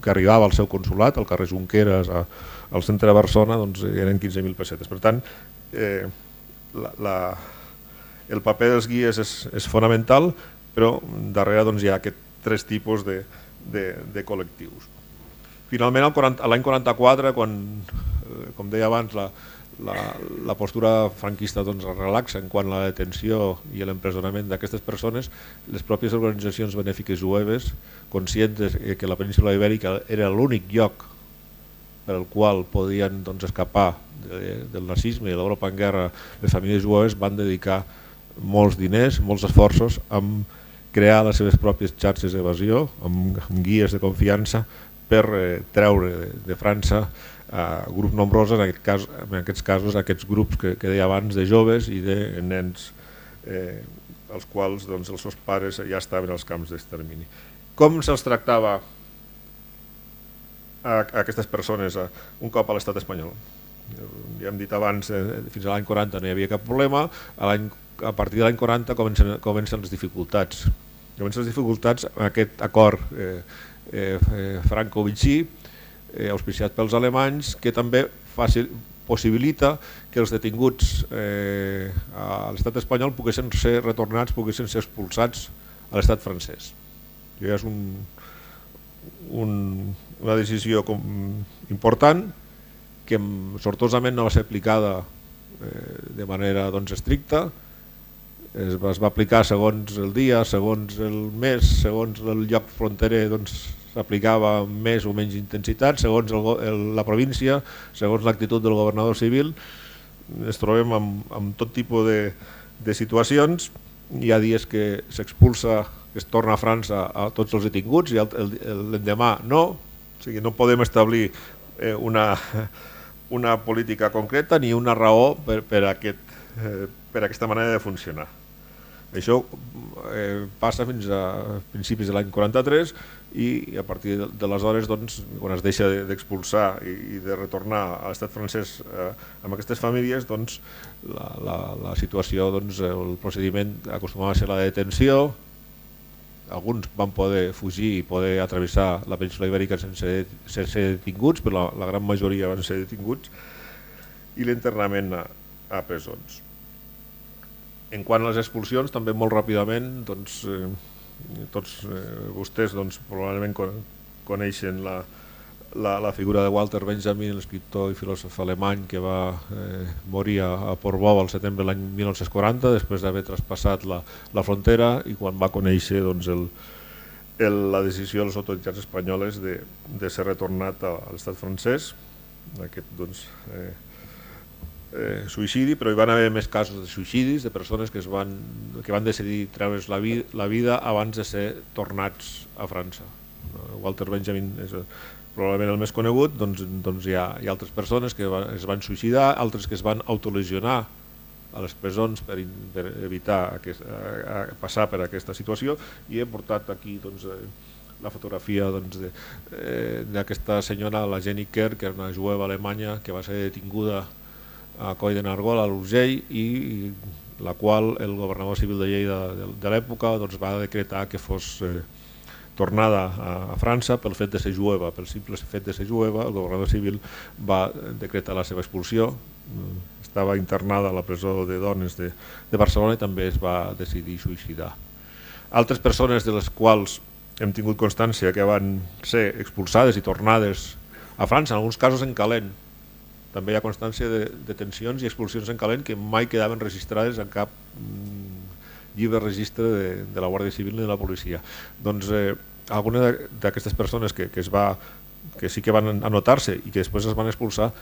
que arribava al seu consulat, al carrer Junqueras, al centre de Barcelona, doncs eren 15.000 pessetes. Per tant, el paper dels guies és fonamental, però darrere doncs, hi ha aquests tres tipus de col·lectius. Finalment, l'any 44, quan, com deia abans, la postura franquista doncs, es relaxa en quant a la detenció i l'empresonament d'aquestes persones, les pròpies organitzacions benèfiques jueves, conscients que la península Ibèrica era l'únic lloc per al qual podien doncs, escapar del nazisme i l'Europa en guerra, les famílies jueves van dedicar molts diners, molts esforços a crear les seves pròpies xarxes d'evasió, amb guies de confiança, per treure de França grups nombrosos, en aquests casos aquests grups que deia abans de joves i de nens els quals doncs, els seus pares ja estaven als camps d'extermini. Com se'ls tractava a aquestes persones un cop a l'estat espanyol? Ja hem dit abans, fins a l'any 40 no hi havia cap problema, a partir de l'any 40 comencen les dificultats. Comencen les dificultats amb aquest acord franco-vichy, auspiciat pels alemanys, que també possibilita que els detinguts a l'estat espanyol poguessin ser retornats, poguessin ser expulsats a l'estat francès. És una decisió important que sortosament no va ser aplicada de manera estricta. Es va aplicar segons el dia, segons el mes, segons el lloc fronterer s'aplicava amb més o menys intensitat, segons la província, segons l'actitud del governador civil. Ens trobem amb tot tipus de situacions. Hi ha dies que s'expulsa, que es torna a França a tots els detinguts i l'endemà no. O sigui, no podem establir una política concreta ni una raó per aquesta manera de funcionar. Això passa fins a principis de l'any 43 i a partir d'aleshores, quan es deixa d'expulsar i de retornar a l'estat francès amb aquestes famílies, la situació, el procediment acostumava a ser la detenció. Alguns van poder fugir i poder atravessar la península Ibèrica sense ser detinguts, però la gran majoria van ser detinguts, i l'internament a presons. En quant a les expulsions, també molt ràpidament, tots vostès probablement coneixen la figura de Walter Benjamin, l'escriptor i filòsof alemany que va morir a Portbou al setembre de l'any 1940 després d'haver traspassat la frontera, i quan va conèixer doncs, la decisió de les autoritats espanyoles de ser retornat a l'estat francès, aquest doncs, suïcidi, però hi van haver més casos de suïcidis, de persones que van decidir treure's la vida abans de ser tornats a França. Walter Benjamin és probablement el més conegut, doncs hi ha altres persones que es van suïcidar, altres que es van autolesionar a les presons per evitar passar per aquesta situació, i he portat aquí doncs, la fotografia d'aquesta senyora, la Jenny Kerr, que era una jueva alemanya que va ser detinguda a Coll de Nargó, a l'Urgell, i la qual el governador civil de Lleida de l'època doncs, va decretar que fos tornada a França pel fet de ser jueva, pel simple fet de ser jueva. El governador civil va decretar la seva expulsió, estava internada a la presó de dones de Barcelona i també es va decidir suïcidar. Altres persones de les quals hem tingut constància que van ser expulsades i tornades a França, en alguns casos en calent. També hi ha constància de detencions i expulsions en calent que mai quedaven registrades en cap llibre registre de la Guàrdia Civil ni de la policia. Doncs algunes d'aquestes persones que sí que van anotar-se i que després es van expulsar,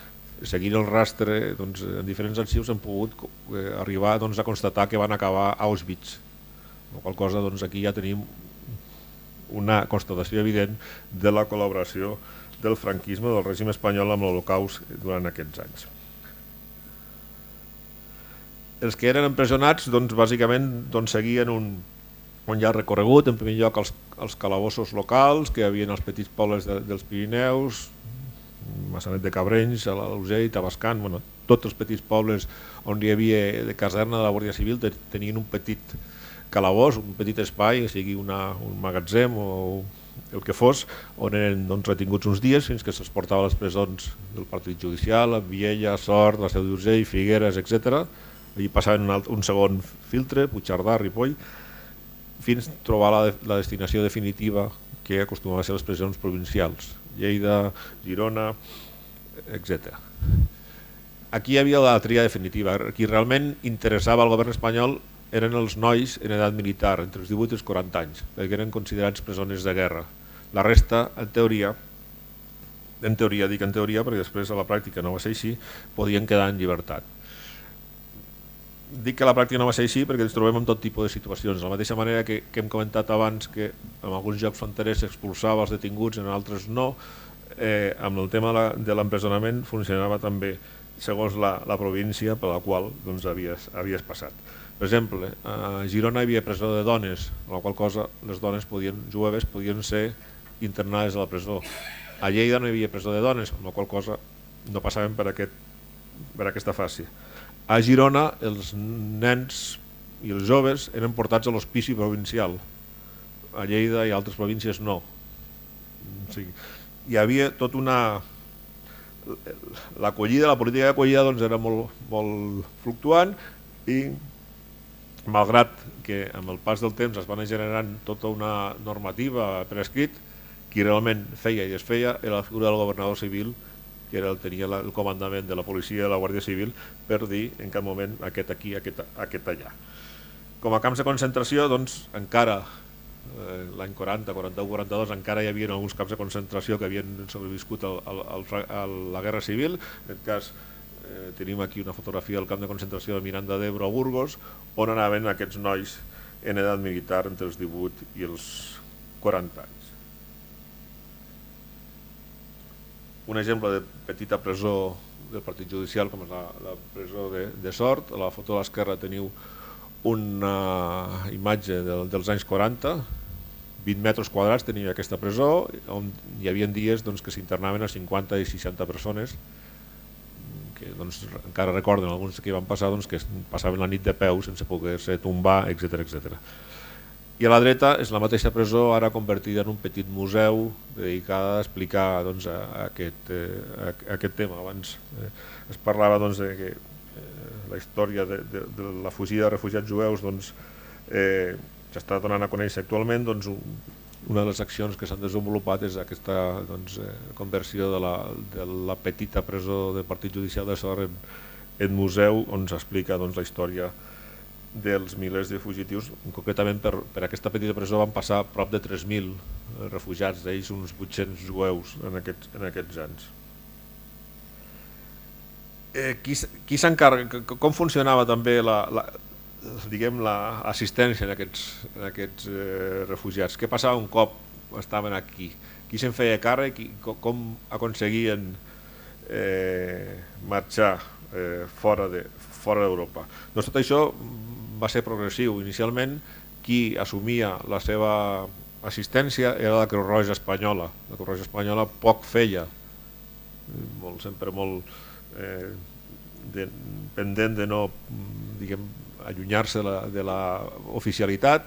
seguint el rastre doncs, en diferents arxius han pogut arribar doncs, a constatar que van acabar a Auschwitz. La qual cosa doncs, aquí ja tenim una constatació evident de la col·laboració del franquisme, del règim espanyol amb l'Holocaust durant aquests anys. Els que eren empresonats doncs, bàsicament seguien un llarg recorregut, en primer lloc els calabossos locals que hi havia als petits pobles dels Pirineus, Massanet de Cabrenys, a l'Urgell, Tabascan, tots els petits pobles on hi havia de caserna de la Guàrdia Civil tenien un petit calabós, un petit espai, sigui un magatzem o el que fos, on eren retinguts uns dies fins que se'ls portava a les presons del partit judicial, a Viella, Sort, la Seu d'Urgell, Figueres, etc. Allí passaven un segon filtre, Puigcerdà, Ripoll, fins a trobar la destinació definitiva que acostumava a ser les presons provincials, Lleida, Girona, etc. Aquí hi havia la tria definitiva. Qui realment interessava al govern espanyol eren els nois en edat militar, entre els 18 i els 40 anys, perquè eren considerats presoners de guerra. La resta, en teoria, dic en teoria perquè després a la pràctica no va ser així, podien quedar en llibertat. Dic que a la pràctica no va ser així perquè ens trobem en tot tipus de situacions. De la mateixa manera que hem comentat abans que en alguns llocs fronterers s'expulsava els detinguts, en altres no, amb el tema de l'empresonament funcionava també segons la província per la qual havies passat. Per exemple, a Girona hi havia presó de dones, amb la qual cosa les dones jueves podien ser internades a la presó. A Lleida no hi havia presó de dones, amb la qual cosa no passaven per aquesta fase. A Girona els nens i els joves eren portats a l'hospici provincial. A Lleida i altres províncies no. O sigui, hi havia tot una... L'acollida, la política d'acollida era molt fluctuant i malgrat que amb el pas del temps es van generant tota una normativa per escrit, qui realment feia i desfeia era la figura del governador civil, que tenia el comandament de la policia i de la Guàrdia Civil, per dir en cap moment aquest aquí, aquest allà. Com a camps de concentració, doncs, encara l'any 40, 41, 42, encara hi havia alguns camps de concentració que havien sobreviscut a la Guerra Civil. En aquest cas, tenim aquí una fotografia del camp de concentració de Miranda d'Ebro a Burgos, on anaven aquests nois en edat militar entre els 18 i els 40 anys. Un exemple de petita presó del partit judicial, com és la presó de Sort. A la foto de l'esquerra teniu una imatge dels anys 40, 20 metres quadrats tenia aquesta presó, on hi havia dies que s'internaven a 50 i 60 persones, que encara recorden alguns que hi van passar que passaven la nit de peu sense poder-se tombar, etc. I a la dreta és la mateixa presó, ara convertida en un petit museu dedicat a explicar aquest tema. Abans es parlava de que la història de la fugida de refugiats jueus s'està donant a conèixer actualment. una de les accions que s'han desenvolupat és aquesta conversió de la petita presó del Partit Judicial de Sort en museu, on s'explica la història dels milers de fugitius. Concretament per aquesta petita presó van passar prop de 3.000 refugiats, d'ells uns 800 jueus en aquests anys. Qui s'encarrega? Com funcionava també l'assistència en aquests refugiats? Què passava un cop estaven aquí? Qui se'n feia càrrec? Com aconseguien marxar fora d'Europa? Doncs tot això va ser progressiu. Inicialment, qui assumia la seva assistència era la Creu Roja Espanyola. La Creu Roja Espanyola poc feia, sempre molt pendent de no allunyar-se de l'oficialitat,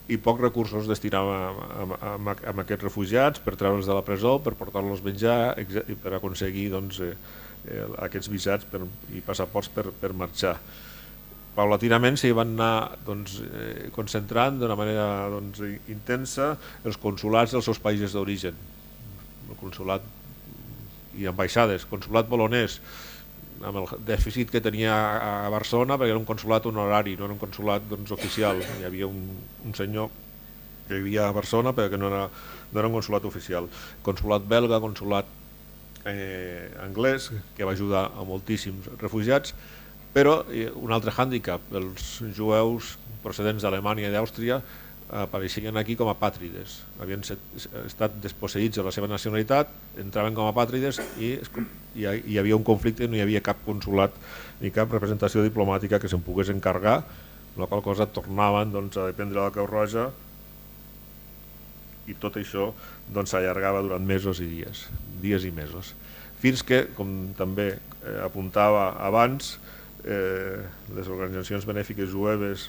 i pocs recursos destinava a aquests refugiats per treure'ls de la presó, per portar-los a menjar i per aconseguir aquests visats i passaports per marxar. Paulatinament s'hi van anar concentrant d'una manera intensa els consulats dels seus països d'origen, el consulat i ambaixades. Consulat polonès, amb el dèficit que tenia a Barcelona, perquè era un consulat honorari, no era un consulat oficial. Hi havia un senyor que vivia a Barcelona però que no era un consulat oficial. Consulat belga, consulat anglès, que va ajudar a moltíssims refugiats. Però un altre hàndicap, els jueus procedents d'Alemanya i d'Àustria apareixien aquí com a apàtrides, havien estat desposseïts de la seva nacionalitat, entraven com a apàtrides i hi havia un conflicte i no hi havia cap consulat ni cap representació diplomàtica que se'n pogués encarregar, la qual cosa tornaven a dependre de la Creu Roja, i tot això s'allargava durant mesos i dies i mesos, fins que, com també apuntava abans, les organitzacions benèfiques jueves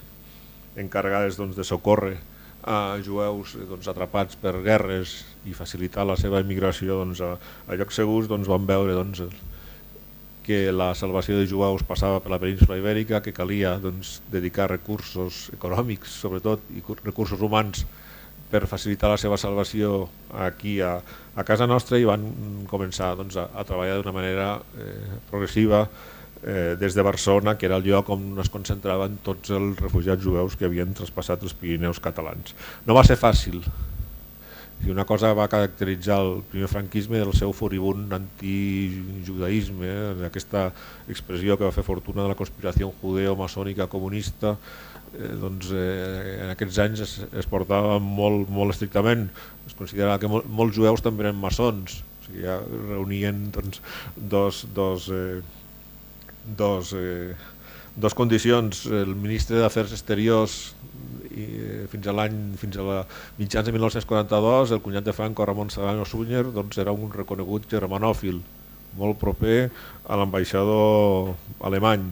encarregades de socórrer a jueus atrapats per guerres i facilitar la seva emigració a llocs segurs, van veure que la salvació de jueus passava per la península Ibèrica, que calia dedicar recursos econòmics sobretot i recursos humans per facilitar la seva salvació aquí a casa nostra, i van començar a treballar d'una manera progressiva des de Barcelona, que era el lloc on es concentraven tots els refugiats jueus que havien traspassat els Pirineus catalans. No va ser fàcil. Una cosa va caracteritzar el primer franquisme del seu furibund antijudaïsme, aquesta expressió que va fer fortuna de la conspiració judeo-maçònica comunista. En aquests anys es portava molt estrictament. Es considerava que molts jueus també eren maçons, o sigui, ja reunien dos condicions. El ministre d'Afers Exteriors fins a mitjans de 1942, el cunyat de Franco, Ramon Serrano Súñer, era un reconegut germanòfil, molt proper a l'ambaixador alemany.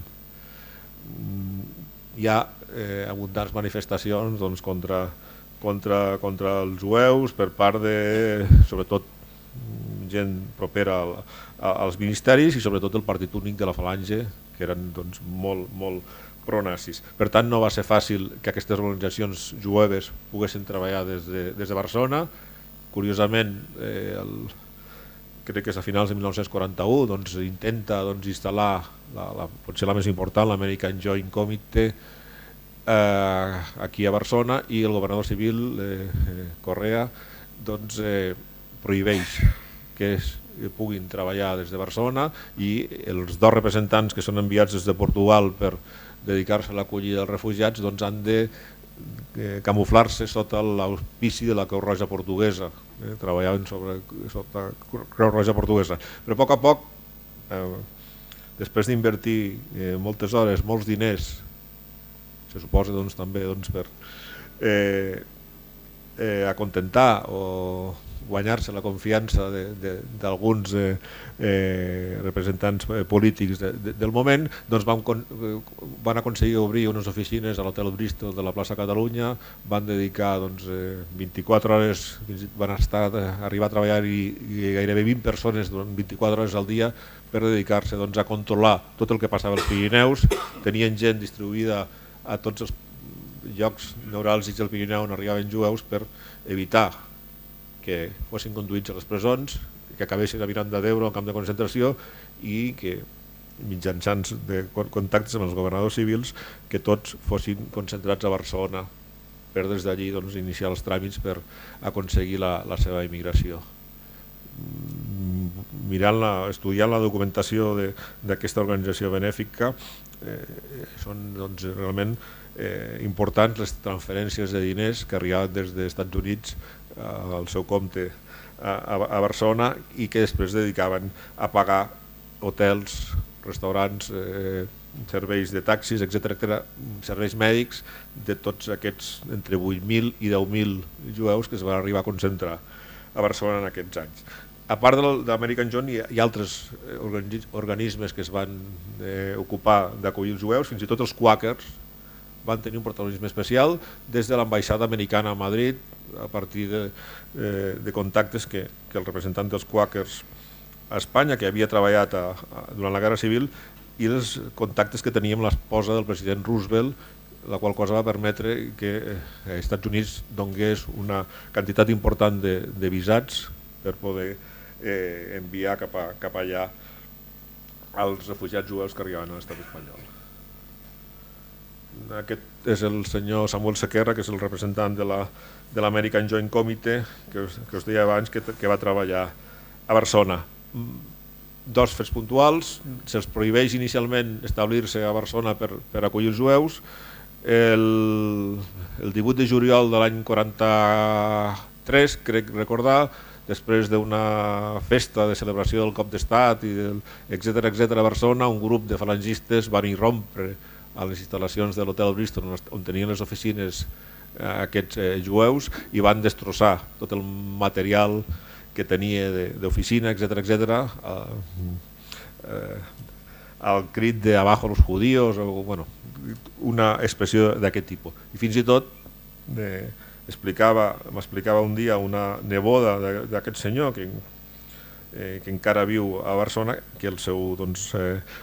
Hi ha abundants manifestacions contra els jueus per part de, sobretot, gent propera als ministeris i sobretot el Partit Únic de la Falange, que eren molt pronazis. Per tant, no va ser fàcil que aquestes organitzacions jueves poguessin treballar des de Barcelona. Curiosament, crec que és a finals de 1941, intenta instal·lar potser la més important, l'American Joint Committee, aquí a Barcelona, i el governador civil, Correa, prohibeix que puguin treballar des de Barcelona, i els dos representants que són enviats des de Portugal per dedicar-se a l'acollida dels refugiats han de camuflar-se sota l'auspici de la Creu Roja portuguesa, treballaven sota Creu Roja portuguesa. Però a poc, després d'invertir moltes hores, molts diners, se suposa també per acontentar o guanyar-se la confiança d'alguns representants polítics del moment, van aconseguir obrir unes oficines a l'Hotel Bristol de la plaça Catalunya, van dedicar 24 hores, van arribar a treballar gairebé 20 persones durant 24 hores al dia per dedicar-se a controlar tot el que passava als Pirineus. Tenien gent distribuïda a tots els llocs neuràlgics del Pirineu on arribaven jueus per evitar que fossin conduïts a les presons, que acabessin a Miranda d'Ebro, al camp de concentració, i que mitjançant de contactes amb els governadors civils que tots fossin concentrats a Barcelona per des d'allí iniciar els tràmits per aconseguir la seva immigració. Estudiant la documentació d'aquesta organització benèfica, són realment importants les transferències de diners que arribaven des dels Estats Units al seu compte a Barcelona i que després dedicaven a pagar hotels, restaurants, serveis de taxis, etc., serveis mèdics de tots aquests entre 8.000 i 10.000 jueus que es van arribar a concentrar a Barcelona en aquests anys. A part d'American John hi ha altres organismes que es van ocupar d'acollir els jueus, fins i tot els quàquers van tenir un protagonisme especial des de l'ambaixada americana a Madrid, a partir de contactes que el representant dels quàquers a Espanya, que havia treballat durant la Guerra Civil, i els contactes que tenia amb l'esposa del president Roosevelt, la qual cosa va permetre que als Estats Units donés una quantitat important de visats per poder enviar cap allà als refugiats jueus que arribaven a l'estat espanyol. Aquest és el senyor Samuel Sequerra, que és el representant de l'American Joint Committee, que us deia abans, que va treballar a Barcelona. Dos fets puntuals: se'ls prohibeix inicialment establir-se a Barcelona per acollir els jueus. El 18 de juliol de l'any 43, crec recordar, després d'una festa de celebració del cop d'estat, etc., a Barcelona, un grup de falangistes van irrompre a les instal·lacions de l'Hotel Bristol, on tenien les oficines aquests jueus, i van destrossar tot el material que tenia d'oficina, etc., al crit de abajo los judíos, o una expressió d'aquest tipus. I fins i tot m'explicava un dia una neboda d'aquest senyor que encara viu a Barcelona, que el seu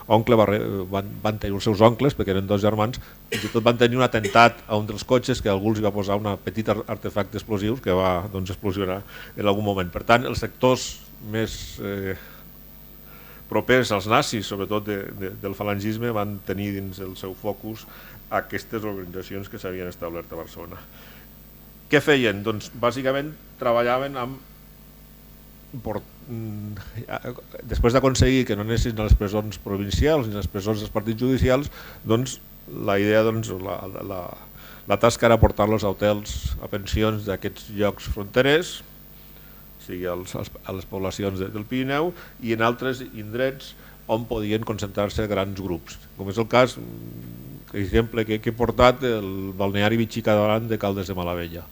oncle van tenir els seus oncles, perquè eren dos germans, fins i tot van tenir un atemptat a un dels cotxes que algú els va posar un petit artefacte explosiu que va explosionar en algun moment. Per tant, els sectors més propers als nazis, sobretot del falangisme, van tenir dins el seu focus aquestes organitzacions que s'havien establert a Barcelona. Què feien? Doncs bàsicament treballaven amb... Després d'aconseguir que no anessin a les presons provincials ni a les presons dels partits judicials, doncs la idea, la tasca era portar-los a hotels, a pensions d'aquests llocs fronterers, sigui a les poblacions del Pirineu, i en altres indrets on podien concentrar-se grans grups, com és el cas, exemple que he portat, el balneari Vichy-Catalan de Caldes de Malavella.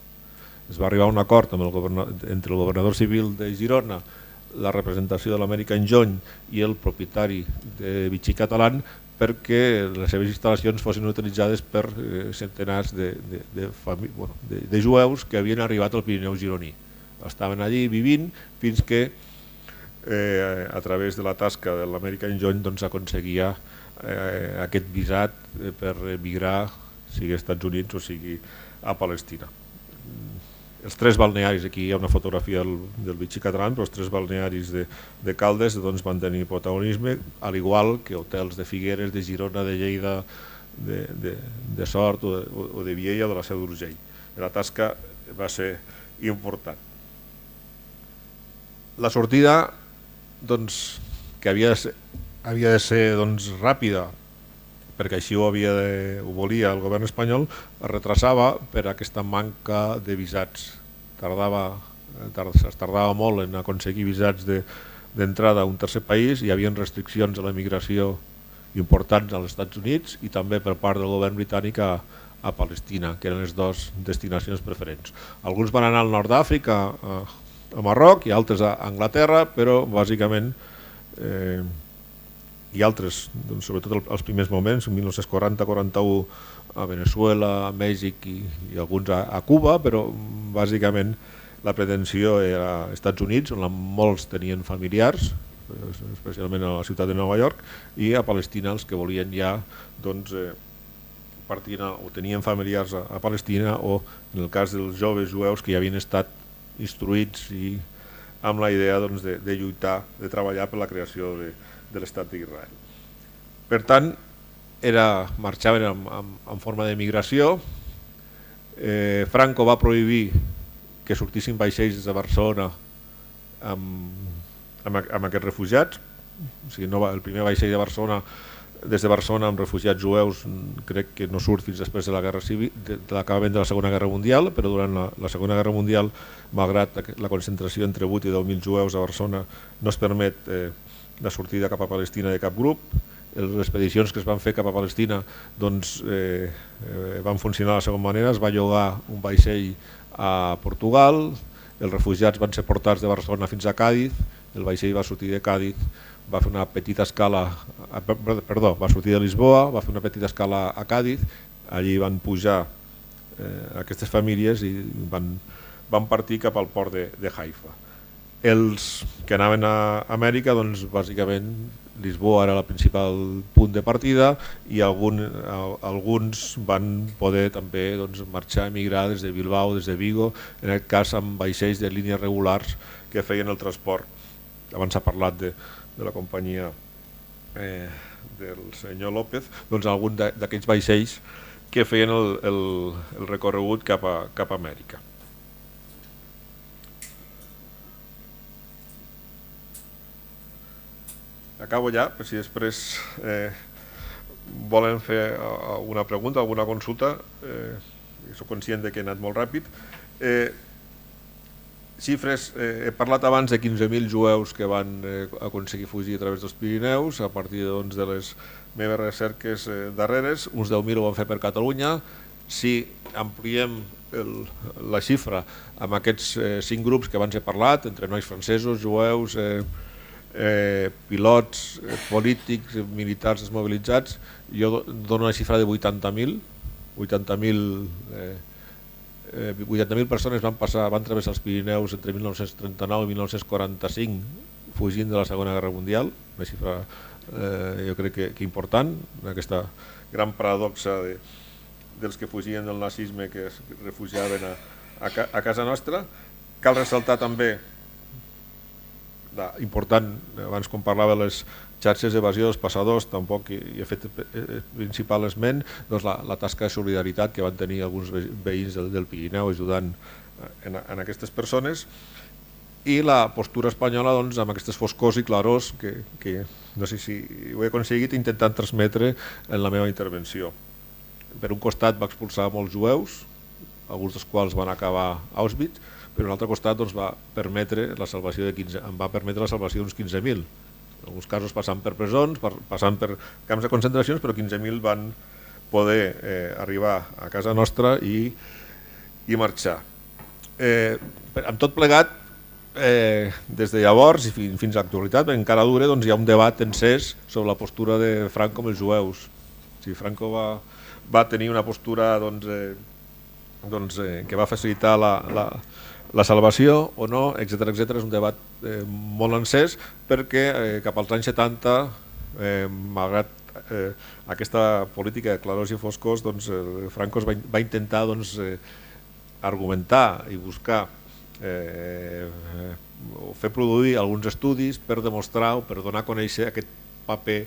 Es va arribar a un acord entre el governador civil de Girona, la representació de l'American Joint i el propietari de Vichy-Catalan, perquè les seves instal·lacions fossin utilitzades per centenars de jueus que havien arribat al Pirineu gironí. Estaven allí vivint fins que a través de la tasca de l'American Joint aconseguia aquest visat per emigrar, sigui als Estats Units o sigui a Palestina. Els tres balnearis, aquí hi ha una fotografia del Vichy-Catalan, però els tres balnearis de Caldes van tenir protagonisme, al igual que hotels de Figueres, de Girona, de Lleida, de Sort o de Viella o de la Seu d'Urgell. La tasca va ser important. La sortida, que havia de ser ràpida, perquè així ho volia el govern espanyol, es retrasava per aquesta manca de visats. Es tardava molt en aconseguir visats d'entrada a un tercer país, hi havia restriccions a la immigració importants als Estats Units i també per part del govern britànic a Palestina, que eren les dues destinacions preferents. Alguns van anar al nord d'Àfrica, a Marroc, i altres a Anglaterra, però bàsicament i altres, sobretot als primers moments, en 1940-41 a Venezuela, a Mèxic i alguns a Cuba, però bàsicament la pretensió era als Estats Units, on molts tenien familiars, especialment a la ciutat de Nova York, i a Palestina els que volien ja partien o tenien familiars a Palestina, o en el cas dels joves jueus que ja havien estat instruïts i amb la idea doncs, de lluitar, de treballar per la creació de l'estat d'Israel. Per tant, marxaven en forma de migració. Franco va prohibir que sortissin vaixells des de Barcelona amb aquests refugiats. O sigui, el primer vaixell des de Barcelona amb refugiats jueus crec que no surt fins després de la guerra civil, de l'acabament de la Segona Guerra Mundial, però durant la Segona Guerra Mundial, malgrat la concentració entre 8 i 10.000 jueus a Barcelona, no es permet la sortida cap a Palestina de cap grup. Les expedicions que es van fer cap a Palestina doncs, van funcionar de la segona manera. Es va llogar un vaixell a Portugal, els refugiats van ser portats de Barcelona fins a Càdiz, el vaixell va sortir de Càdiz, va fer una petita escala, va sortir de Lisboa, va fer una petita escala a Càdiz, allí van pujar aquestes famílies i van partir cap al port de Haifa. Els que anaven a Amèrica, doncs bàsicament Lisboa era el principal punt de partida i alguns van poder també marxar, emigrar des de Bilbao, des de Vigo, en aquest cas amb vaixells de línies regulars que feien el transport. Abans s'ha parlat de la companyia del senyor López, doncs algun d'aquells vaixells que feien el recorregut cap a Amèrica. Acabo ja, per si després volen fer alguna pregunta, alguna consulta. Soc conscient que he anat molt ràpid. Xifres, he parlat abans de 15.000 jueus que van aconseguir fugir a través dels Pirineus a partir de les meves recerques darreres. Uns 10.000 ho van fer per Catalunya. Si ampliem la xifra amb aquests 5 grups que abans he parlat, entre nois francesos, jueus, pilots, polítics, militars desmobilitzats, jo dono una xifra de 80.000. 80.000 persones van travessar els Pirineus entre 1939 i 1945 fugint de la Segona Guerra Mundial, una xifra jo crec que important, aquesta gran paradoxa dels que fugien del nazisme que es refugiaven a casa nostra. Cal ressaltar també important, abans com parlava de les xarxes d'evasió dels passadors, tampoc hi he fet principal esment, doncs la tasca de solidaritat que van tenir alguns veïns del Pirineu ajudant en aquestes persones, i la postura espanyola doncs, amb aquestes foscors i clarors que no sé si ho he aconseguit intentant transmetre en la meva intervenció. Per un costat va expulsar molts jueus, alguns dels quals van acabar a Auschwitz, però en l'altre costat doncs, va permetre la salvació d'uns 15.000. En alguns casos passant per presons, passant per camps de concentracions, però 15.000 van poder arribar a casa nostra i marxar. Amb tot plegat, des de llavors i fins a l'actualitat, encara dura, doncs, hi ha un debat encès sobre la postura de Franco amb els jueus. Si Franco va tenir una postura que va facilitar la salvació o no, etc. És un debat molt encès perquè cap als anys 70, malgrat aquesta política de clarors i foscors, Franco va intentar argumentar i buscar fer produir alguns estudis per demostrar o per donar a conèixer aquest paper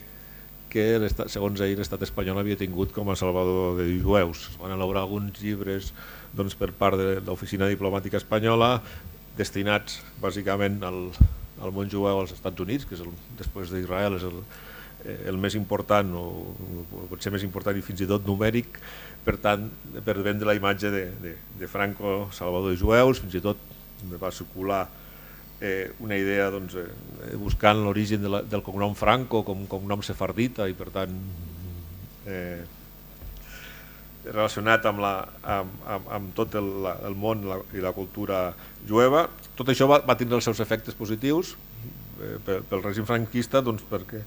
que, segons ell, l'estat espanyol havia tingut com a salvador de jueus. Es van elaborar alguns llibres per part de l'oficina diplomàtica espanyola destinats bàsicament al món jueu als Estats Units, que després d'Israel és el més important, o potser més important i fins i tot numèric, per tant, per vendre la imatge de Franco salvador de jueus. Fins i tot va circular una idea buscant l'origen del cognom Franco com cognom sefardita i per tant relacionat amb tot el món i la cultura jueva. Tot això va tindre els seus efectes positius pel règim franquista, perquè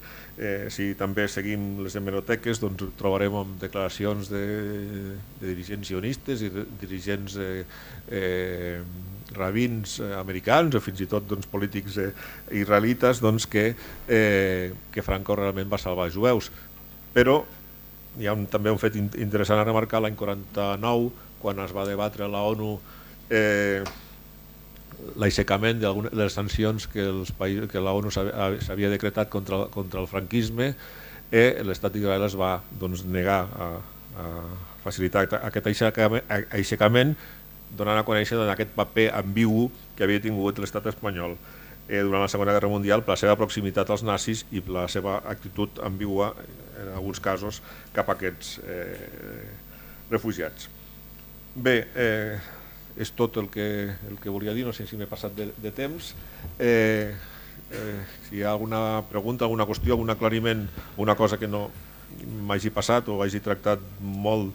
si també seguim les hemeroteques trobarem amb declaracions de dirigents sionistes i dirigents rabins americans o fins i tot polítics israelites que Franco realment va salvar jueus. Però hi ha també un fet interessant a remarcar: l'any 49, quan es va debatre a la ONU l'aixecament de les sancions que l'ONU s'havia decretat contra el franquisme, l'estat d'Israel es va negar a facilitar aquest aixecament, donant a conèixer aquest paper ambigu que havia tingut l'estat espanyol durant la Segona Guerra Mundial per la seva proximitat als nazis i per la seva actitud ambigua, en alguns casos, cap a aquests refugiats. Bé, és tot el que volia dir, no sé si m'he passat de temps. Si hi ha alguna pregunta, alguna qüestió, algun aclariment, una cosa que no m'hagi passat o hagi tractat molt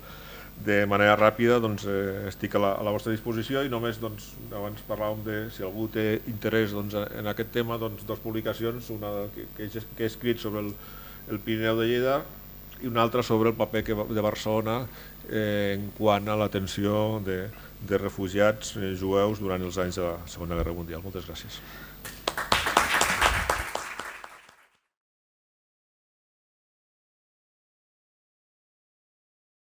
de manera ràpida, doncs estic a la vostra disposició i només, abans parlàvem de si algú té interès en aquest tema, dues publicacions, una que he escrit sobre el Pirineu de Lleida i una altra sobre el paper de Barcelona en quant a l'atenció de refugiats jueus durant els anys de la Segona Guerra Mundial. Moltes gràcies.